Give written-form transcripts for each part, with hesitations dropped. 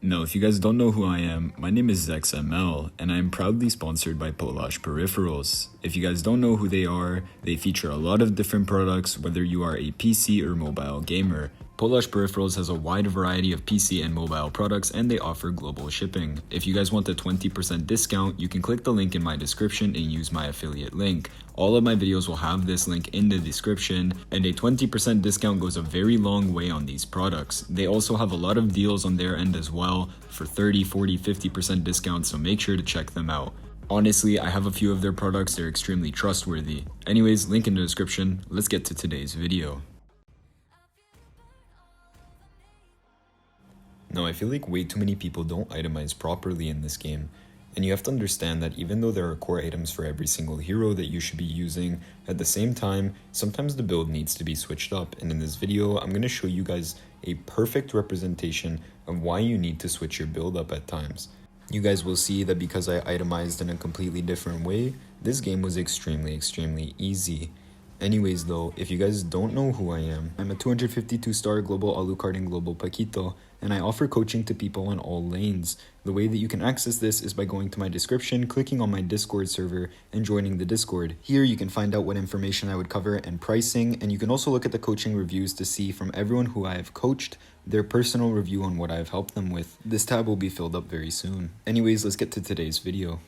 Now, if you guys don't know who I am, my name is ZexML, and I am proudly sponsored by Polish Peripherals. If you guys don't know who they are, they feature a lot of different products, whether you are a PC or mobile gamer. Polish Peripherals has a wide variety of PC and mobile products, and they offer global shipping. If you guys want a 20% discount, you can click the link in my description and use my affiliate link. All of my videos will have this link in the description, and a 20% discount goes a very long way on these products. They also have a lot of deals on their end as well for 30, 40, 50% discounts, so make sure to check them out. Honestly, I have a few of their products, they're extremely trustworthy. Anyways, link in the description. Let's get to today's video. Now, I feel like way too many people don't itemize properly in this game, and you have to understand that even though there are core items for every single hero that you should be using, at the same time, sometimes the build needs to be switched up, and in this video, I'm going to show you guys a perfect representation of why you need to switch your build up at times. You guys will see that because I itemized in a completely different way, this game was extremely easy. Anyways though, if you guys don't know who I am, I'm a 252 star Global Alucard and Global Paquito, and I offer coaching to people in all lanes. The way that you can access this is by going to my description, clicking on my Discord server, and joining the Discord. Here you can find out what information I would cover and pricing, and you can also look at the coaching reviews to see from everyone who I have coached, their personal review on what I have helped them with. This tab will be filled up very soon. Anyways, let's get to today's video.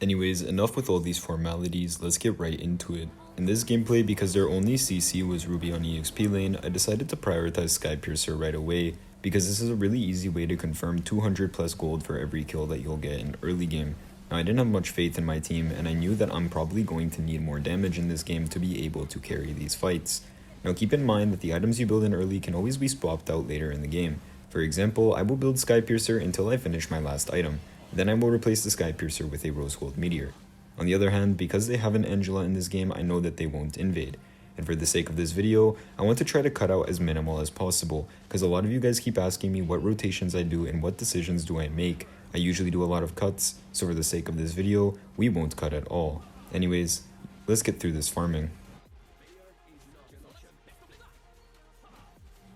Anyways, enough with all these formalities, let's get right into it. In this gameplay, because their only CC was Ruby on EXP lane, I decided to prioritize Skypiercer right away, because this is a really easy way to confirm 200 plus gold for every kill that you'll get in early game. Now, I didn't have much faith in my team, and I knew that I'm probably going to need more damage in this game to be able to carry these fights. Now, keep in mind that the items you build in early can always be swapped out later in the game. For example, I will build Skypiercer until I finish my last item. Then I will replace the Skypiercer with a Rose Gold Meteor. On the other hand, because they have an Angela in this game, I know that they won't invade. And for the sake of this video, I want to try to cut out as minimal as possible, because a lot of you guys keep asking me what rotations I do and what decisions do I make. I usually do a lot of cuts, so for the sake of this video, we won't cut at all. Anyways, let's get through this farming.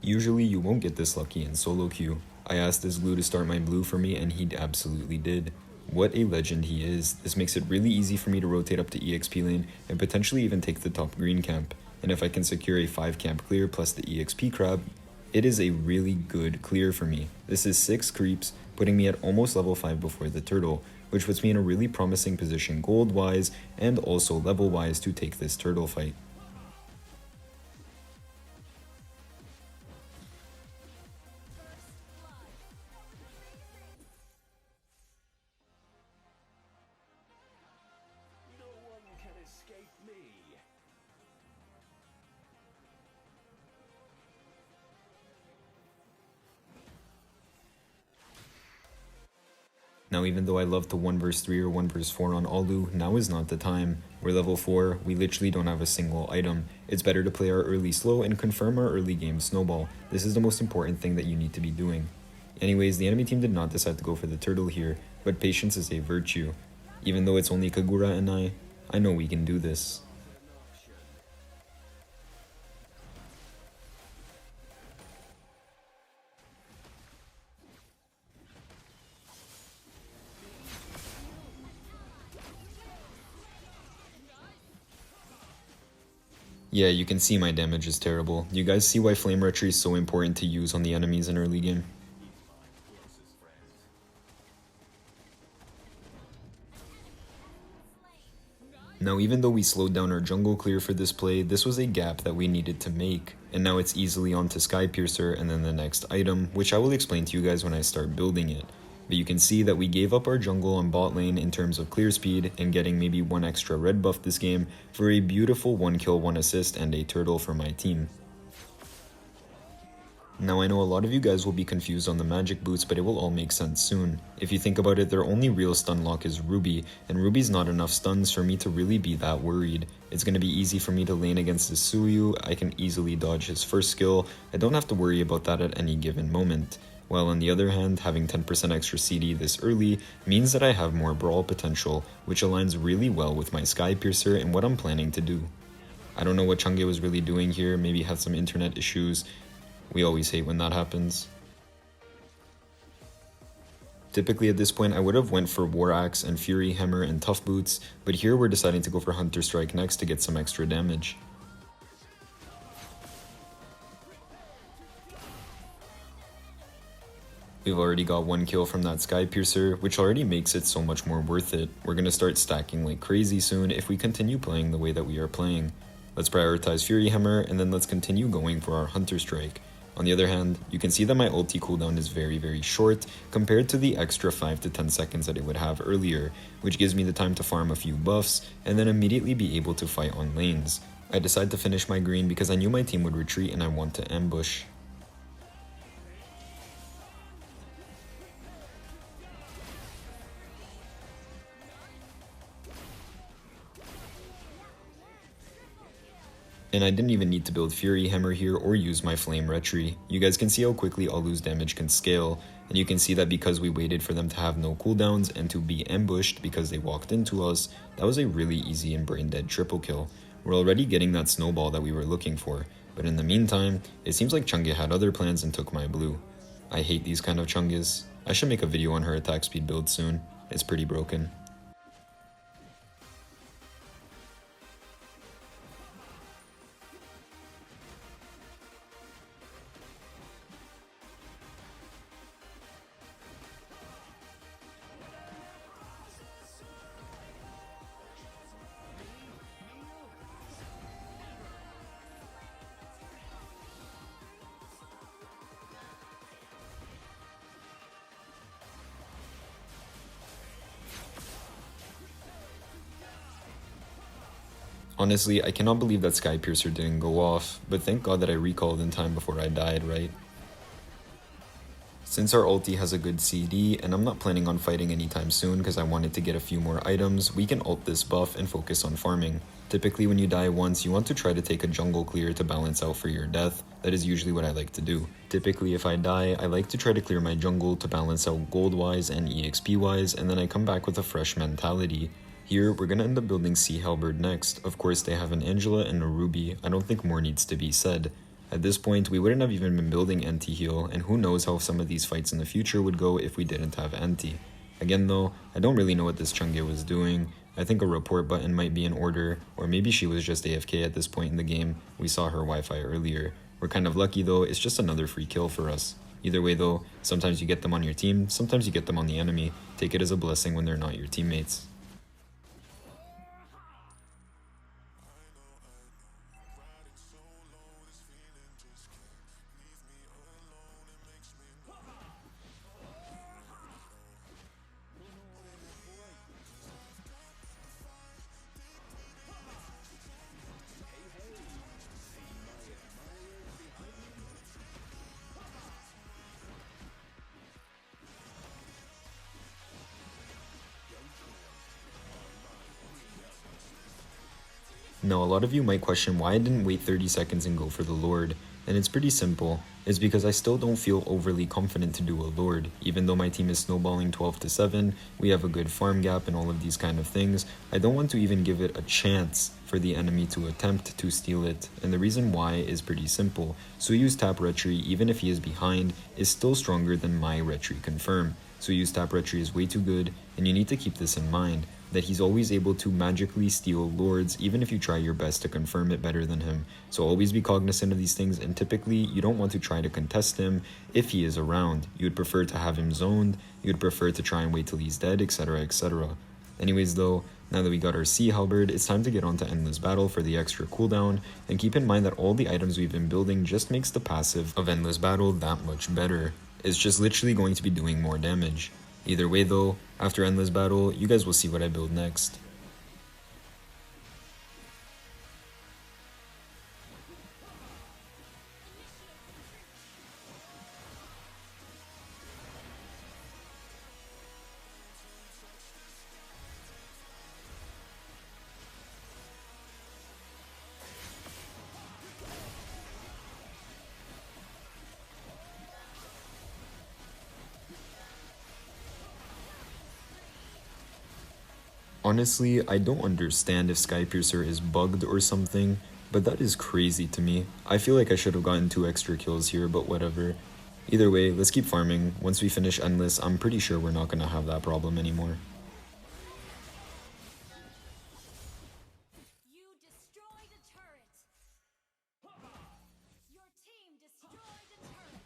Usually you won't get this lucky in solo queue. I asked this glue to start my blue for me and he absolutely did. What a legend he is. This makes it really easy for me to rotate up to EXP lane and potentially even take the top green camp. And if I can secure a 5 camp clear plus the EXP crab, it is a really good clear for me. This is 6 creeps, putting me at almost level 5 before the turtle, which puts me in a really promising position gold wise and also level wise to take this turtle fight. Now, even though I love to 1 vs 3 or 1 vs 4 on Alu, now is not the time. We're level 4, we literally don't have a single item. It's better to play our early slow and confirm our early game snowball. This is the most important thing that you need to be doing. Anyways, the enemy team did not decide to go for the turtle here, but patience is a virtue. Even though it's only Kagura and I know we can do this. Yeah, you can see my damage is terrible. You guys see why Flame Retry is so important to use on the enemies in early game? Now, even though we slowed down our jungle clear for this play, this was a gap that we needed to make. And now it's easily on to Skypiercer and then the next item, which I will explain to you guys when I start building it. But you can see that we gave up our jungle on bot lane in terms of clear speed and getting maybe 1 extra red buff this game for a beautiful 1 kill 1 assist and a turtle for my team. Now, I know a lot of you guys will be confused on the magic boots, but it will all make sense soon. If you think about it, their only real stun lock is Ruby, and Ruby's not enough stuns for me to really be that worried. It's going to be easy for me to lane against the Suyu, I can easily dodge his first skill, I don't have to worry about that at any given moment. While on the other hand, having 10% extra CD this early means that I have more brawl potential, which aligns really well with my Skypiercer and what I'm planning to do. I don't know what Chang'e was really doing here, maybe had some internet issues. We always hate when that happens. Typically at this point I would have went for War Axe and Fury Hammer and Tough Boots, but here we're deciding to go for Hunter Strike next to get some extra damage. We've already got one kill from that Sky Piercer, which already makes it so much more worth it. We're gonna start stacking like crazy soon if we continue playing the way that we are playing. Let's prioritize Fury Hammer, and then let's continue going for our Hunter Strike. On the other hand, you can see that my ulti cooldown is very short compared to the extra 5 to 10 seconds that it would have earlier, which gives me the time to farm a few buffs and then immediately be able to fight on lanes. I decided to finish my green because I knew my team would retreat and I want to ambush. And I didn't even need to build Fury Hammer here or use my Flame Retry. You guys can see how quickly all lose damage can scale, and you can see that because we waited for them to have no cooldowns and to be ambushed because they walked into us, that was a really easy and brain dead triple kill. We're already getting that snowball that we were looking for, but in the meantime, it seems like Chunga had other plans and took my blue. I hate these kind of Chungas. I should make a video on her attack speed build soon. It's pretty broken. Honestly, I cannot believe that Sky Piercer didn't go off, but thank God that I recalled in time before I died, right? Since our ulti has a good CD, and I'm not planning on fighting anytime soon because I wanted to get a few more items, we can ult this buff and focus on farming. Typically when you die once, you want to try to take a jungle clear to balance out for your death. That is usually what I like to do. Typically if I die, I like to try to clear my jungle to balance out gold wise and EXP wise, and then I come back with a fresh mentality. Here, we're gonna end up building Sea Halberd next. Of course, they have an Angela and a Ruby. I don't think more needs to be said. At this point, we wouldn't have even been building anti-heal, and who knows how some of these fights in the future would go if we didn't have anti. Again though, I don't really know what this Chunga was doing. I think a report button might be in order, or maybe she was just AFK at this point in the game. We saw her Wi-Fi earlier. We're kind of lucky though, it's just another free kill for us. Either way though, sometimes you get them on your team, sometimes you get them on the enemy. Take it as a blessing when they're not your teammates. Now, a lot of you might question why I didn't wait 30 seconds and go for the Lord, and it's pretty simple. It's because I still don't feel overly confident to do a Lord. Even though my team is snowballing 12 to 7, we have a good farm gap and all of these kind of things, I don't want to even give it a chance for the enemy to attempt to steal it, and the reason why is pretty simple. Suyu's tap retry, even if he is behind, is still stronger than my retry confirm. Suyu's tap retry is way too good, and you need to keep this in mind, that he's always able to magically steal lords even if you try your best to confirm it better than him. So always be cognizant of these things, and typically you don't want to try to contest him if he is around. You would prefer to have him zoned, you would prefer to try and wait till he's dead, etc, etc. Anyways though, now that we got our Sea Halberd, it's time to get on to Endless Battle for the extra cooldown, and keep in mind that all the items we've been building just makes the passive of Endless Battle that much better. It's just literally going to be doing more damage. Either way though, after Endless Battle, you guys will see what I build next. Honestly, I don't understand if Skypiercer is bugged or something, but that is crazy to me. I feel like I should have gotten 2 extra kills here, but whatever. Either way, let's keep farming. Once we finish Endless, I'm pretty sure we're not going to have that problem anymore. You destroyed a turret. Your team destroyed a turret.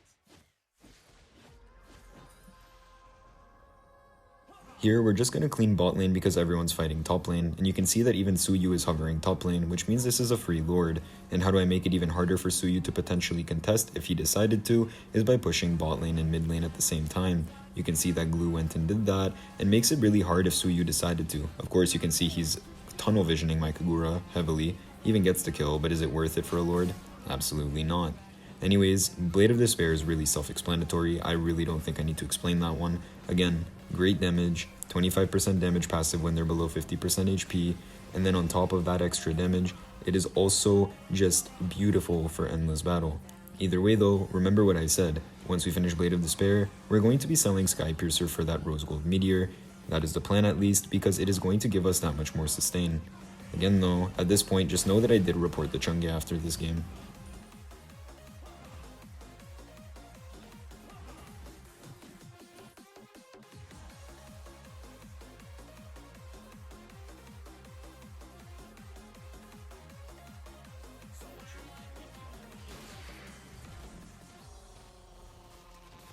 Here, we're just going to clean bot lane because everyone's fighting top lane, and you can see that even Suyu is hovering top lane, which means this is a free lord. And how do I make it even harder for Suyu to potentially contest if he decided to, is by pushing bot lane and mid lane at the same time. You can see that Glue went and did that, and makes it really hard if Suyu decided to. Of course, you can see he's tunnel visioning my Kagura heavily, even gets the kill, but is it worth it for a lord? Absolutely not. Anyways, Blade of Despair is really self-explanatory. I really don't think I need to explain that one. Again, great damage, 25% damage passive when they're below 50% HP, and then on top of that extra damage, it is also just beautiful for endless battle. Either way though, remember what I said, once we finish Blade of Despair, we're going to be selling Sky Piercer for that Rose Gold Meteor. That is the plan at least, because it is going to give us that much more sustain. Again though, at this point, just know that I did report the Chunga after this game.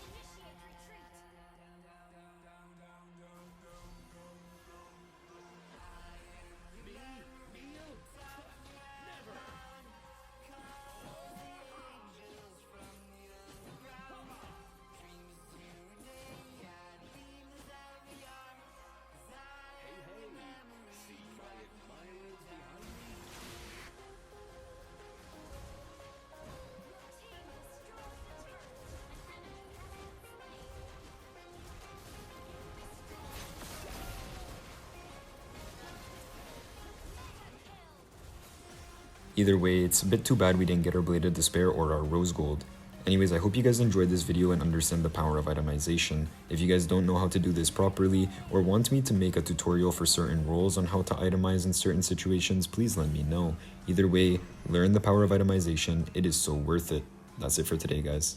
Initiate retreat. Either way, it's a bit too bad we didn't get our Blade of Despair or our Rose Gold. Anyways, I hope you guys enjoyed this video and understand the power of itemization. If you guys don't know how to do this properly, or want me to make a tutorial for certain roles on how to itemize in certain situations, please let me know. Either way, learn the power of itemization, it is so worth it. That's it for today, guys.